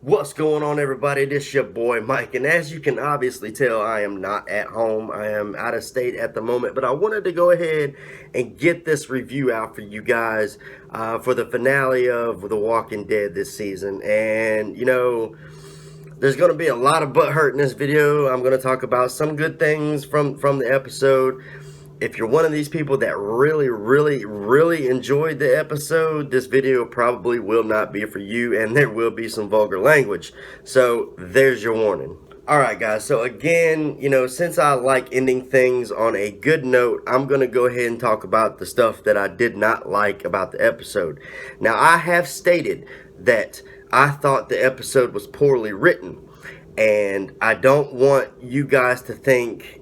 What's going on, everybody? This your boy Mike, and as you can obviously tell, I am not at home. I am out of state at the moment, but I wanted to go ahead and get this review out for you guys for the finale of The Walking Dead this season. And there's going to be a lot of butt hurt in this video. I'm going to talk about some good things from the episode. If you're one of these people that really enjoyed the episode, this video probably will not be for you, and there will be some vulgar language. So there's your warning. Alright guys, so again, since I like ending things on a good note, I'm going to go ahead and talk about the stuff that I did not like about the episode. Now, I have stated that I thought the episode was poorly written. And I don't want you guys to think,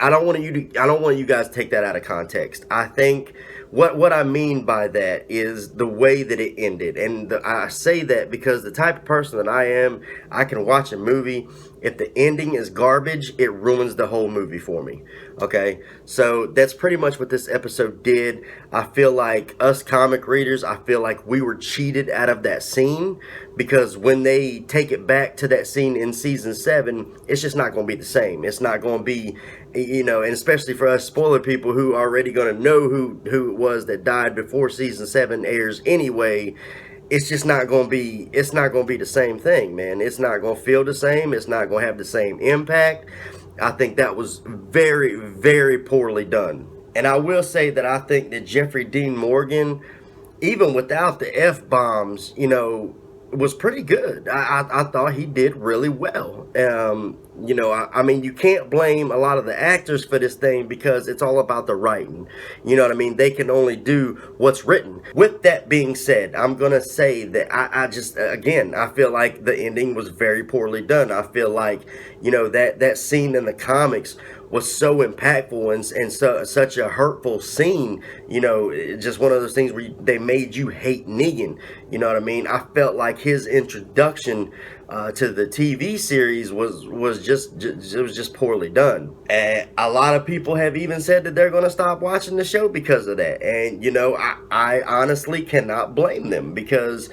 I don't want you guys to take that out of context. I think what I mean by that is the way that it ended. And I say that because the type of person that I am, I can watch a movie. If the ending is garbage, it ruins the whole movie for me. Okay, so that's pretty much what this episode did. I feel like us comic readers, I feel like we were cheated out of that scene, because when they take it back to that scene in season 7, it's just not going to be the same. It's not going to be, and especially for us spoiler people who are already going to know who it was that died before season 7 airs anyway. It's just not going to be, it's not going to be the same thing, man. It's not going to feel the same. It's not going to have the same impact. I think that was very poorly done. And I will say that I think that Jeffrey Dean Morgan, even without the F-bombs, was pretty good. I thought he did really well. I mean, you can't blame a lot of the actors for this thing because it's all about the writing. You know what I mean? They can only do what's written. With that being said, I'm going to say that I just, again, I feel like the ending was very poorly done. I feel like, that scene in the comics was so impactful and such a hurtful scene. Just one of those things where they made you hate Negan. You know what I mean? I felt like his introduction to the TV series was just poorly done. And a lot of people have even said that they're going to stop watching the show because of that. And I honestly cannot blame them, because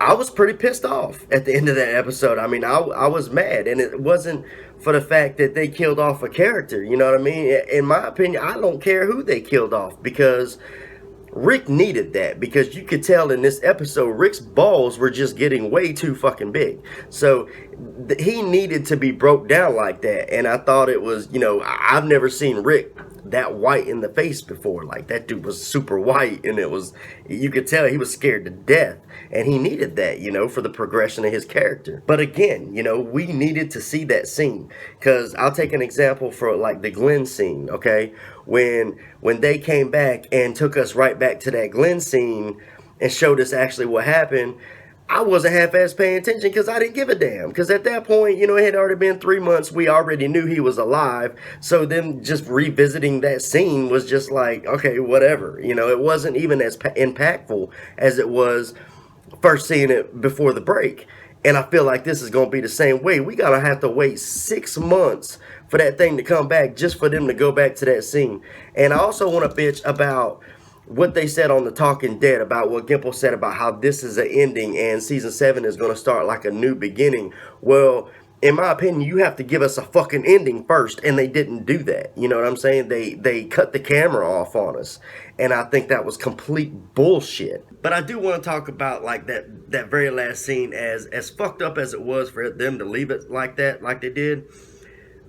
I was pretty pissed off at the end of that episode. I mean, I was mad, and it wasn't for the fact that they killed off a character. You know what I mean? In my opinion, I don't care who they killed off, because Rick needed that, because you could tell in this episode Rick's balls were just getting way too fucking big. So he needed to be broke down like that. And I thought it was, I've never seen Rick that white in the face before. Like, that dude was super white, and you could tell he was scared to death, and he needed that, for the progression of his character. But again, we needed to see that scene, because I'll take an example for like the Glenn scene. Okay, when they came back and took us right back to that Glenn scene and showed us actually what happened, I wasn't half-ass paying attention because I didn't give a damn. Because at that point, it had already been 3 months. We already knew he was alive. So them just revisiting that scene was just like, okay, whatever. It wasn't even as impactful as it was first seeing it before the break. And I feel like this is going to be the same way. We got to have to wait 6 months for that thing to come back just for them to go back to that scene. And I also want to bitch about what they said on The Talking Dead, about what Gimple said about how this is an ending and season 7 is going to start like a new beginning. Well, in my opinion, you have to give us a fucking ending first, and they didn't do that. You know what I'm saying? They cut the camera off on us, and I think that was complete bullshit. But I do want to talk about like that very last scene, as fucked up as it was for them to leave it like that, like they did.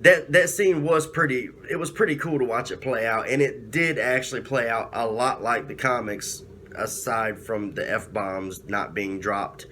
That scene was pretty cool to watch it play out, and it did actually play out a lot like the comics, aside from the F-bombs not being dropped.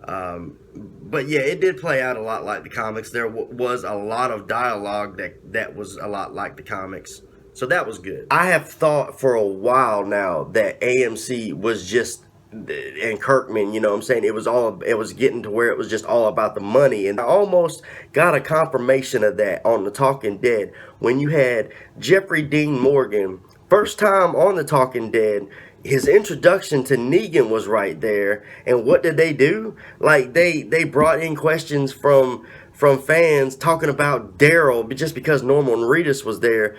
But yeah, it did play out a lot like the comics. There was a lot of dialogue that was a lot like the comics, so that was good. I have thought for a while now that AMC was just, and Kirkman, it was getting to where it was just all about the money. And I almost got a confirmation of that on The Talking Dead when you had Jeffrey Dean Morgan, first time on The Talking Dead. His introduction to Negan was right there. And what did they do? Like, they brought in questions from from fans talking about Daryl just because Norman Reedus was there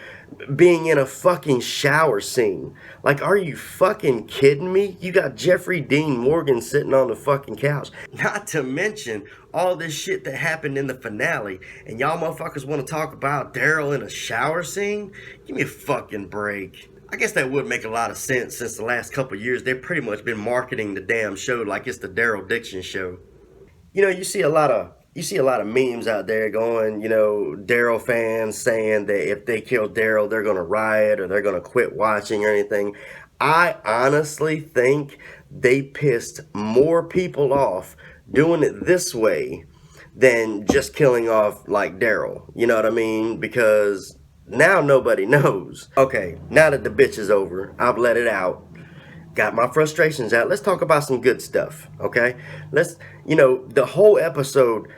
being in a fucking shower scene. Like, are you fucking kidding me? You got Jeffrey Dean Morgan sitting on the fucking couch. Not to mention all this shit that happened in the finale, and y'all motherfuckers want to talk about Daryl in a shower scene? Give me a fucking break. I guess that would make a lot of sense since the last couple of years they've pretty much been marketing the damn show like it's the Daryl Dixon show. You know, you see a lot of memes out there going, Daryl fans saying that if they kill Daryl, they're gonna riot or they're gonna quit watching or anything. I honestly think they pissed more people off doing it this way than just killing off like Daryl. You know what I mean? Because now nobody knows. Okay, now that the bitch is over, I've let it out, got my frustrations out. Let's talk about some good stuff, okay? The whole episode,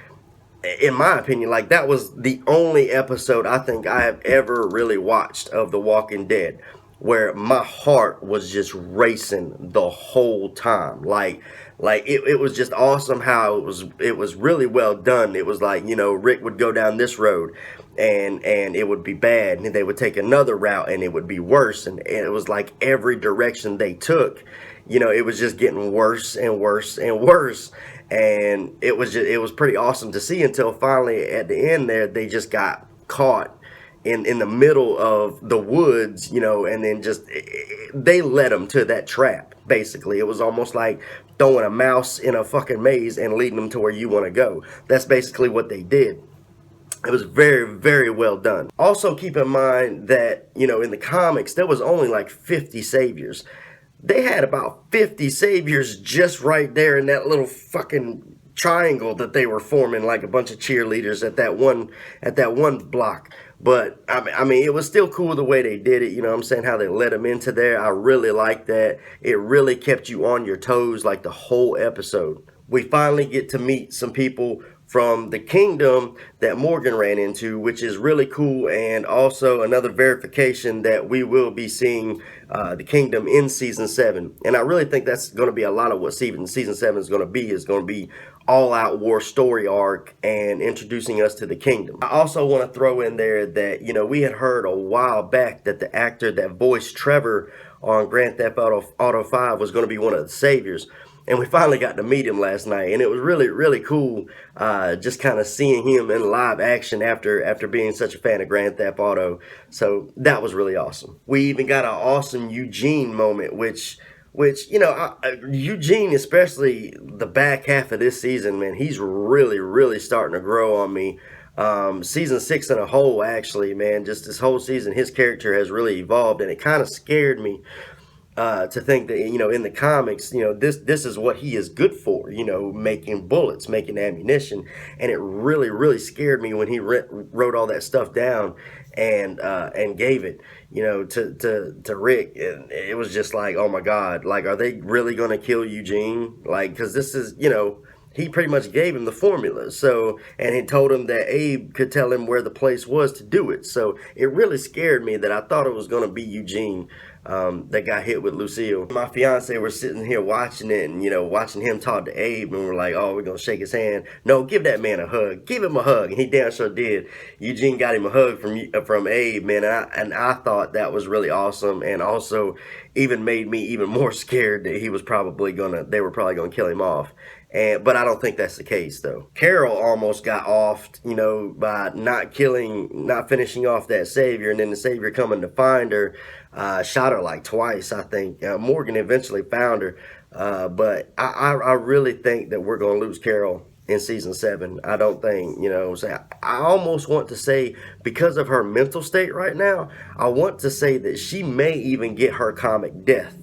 in my opinion, like that was the only episode I think I have ever really watched of The Walking Dead where my heart was just racing the whole time. It was just awesome how it was really well done. It was like, Rick would go down this road and it would be bad, and they would take another route and it would be worse, and it was like every direction they took, it was just getting worse and worse and worse. And it was pretty awesome to see until finally at the end there they just got caught in the middle of the woods, and then just they led them to that trap. Basically, it was almost like throwing a mouse in a fucking maze and leading them to where you want to go. That's basically what they did. It was very, very well done. Also, keep in mind that, in the comics, there was only like 50 saviors. They had about 50 saviors just right there in that little fucking triangle that they were forming, like a bunch of cheerleaders at that one block. But I mean, it was still cool the way they did it. You know what I'm saying? How they let them into there. I really liked that. It really kept you on your toes like the whole episode. We finally get to meet some people from the kingdom that Morgan ran into, which is really cool, and also another verification that we will be seeing the kingdom in season 7. And I really think that's going to be a lot of what season 7 is going to be. Is going to be all-out war story arc and introducing us to the kingdom. I also want to throw in there that, we had heard a while back that the actor that voiced Trevor on Grand Theft Auto 5 was going to be one of the saviors. And we finally got to meet him last night, and it was really, really cool just kind of seeing him in live action after being such a fan of Grand Theft Auto. So that was really awesome. We even got an awesome Eugene moment, which Eugene, especially the back half of this season, man, he's really, really starting to grow on me. Season 6 in a whole, actually, man, just this whole season, his character has really evolved, and it kind of scared me to think that, in the comics, this is what he is good for, making bullets, making ammunition. And it really, really scared me when he wrote all that stuff down and gave it, to Rick. And it was just like, oh my God, like, are they really going to kill Eugene? Like, because this is, he pretty much gave him the formula. So, and he told him that Abe could tell him where the place was to do it. So it really scared me that I thought it was going to be Eugene that got hit with Lucille. My fiance were sitting here watching it and, watching him talk to Abe, and we're like, oh, we're going to shake his hand. No, give that man a hug. Give him a hug. And he damn sure did. Eugene got him a hug from Abe, man. And I thought that was really awesome, and also even made me even more scared that they were probably going to kill him off. But I don't think that's the case, though. Carol almost got offed, by not finishing off that savior, and then the savior coming to find her, shot her like twice, I think. Morgan eventually found her, but I really think that we're going to lose Carol in season 7. I don't think, I almost want to say, because of her mental state right now, I want to say that she may even get her comic death.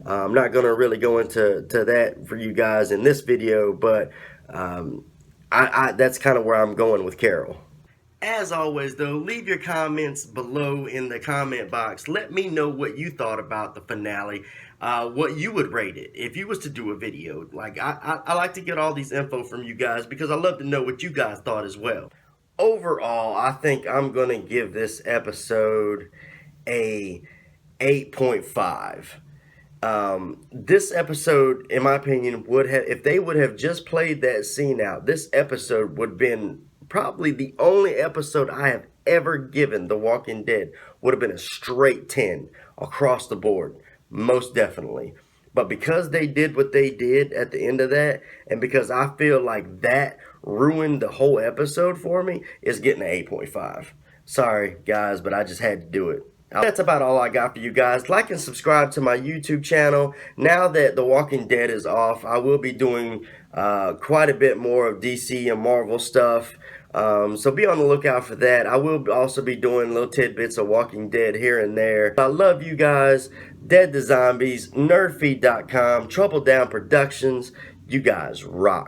I'm not going to really go into that for you guys in this video, but that's kind of where I'm going with Carol. As always, though, leave your comments below in the comment box. Let me know what you thought about the finale, what you would rate it if you was to do a video. Like, I like to get all these info from you guys because I love to know what you guys thought as well. Overall, I think I'm going to give this episode a 8.5. This episode, in my opinion, if they would have just played that scene out, this episode would have been probably the only episode I have ever given The Walking Dead would have been a straight 10 across the board, most definitely. But because they did what they did at the end of that, and because I feel like that ruined the whole episode for me, is getting an 8.5. Sorry, guys, but I just had to do it. That's about all I got for you guys. Like and subscribe to my YouTube channel. Now that The Walking Dead is off, I will be doing quite a bit more of DC and Marvel stuff. So be on the lookout for that. I will also be doing little tidbits of Walking Dead here and there. I love you guys. Dead to Zombies, nerdfeed.com, Trouble Down Productions. You guys rock.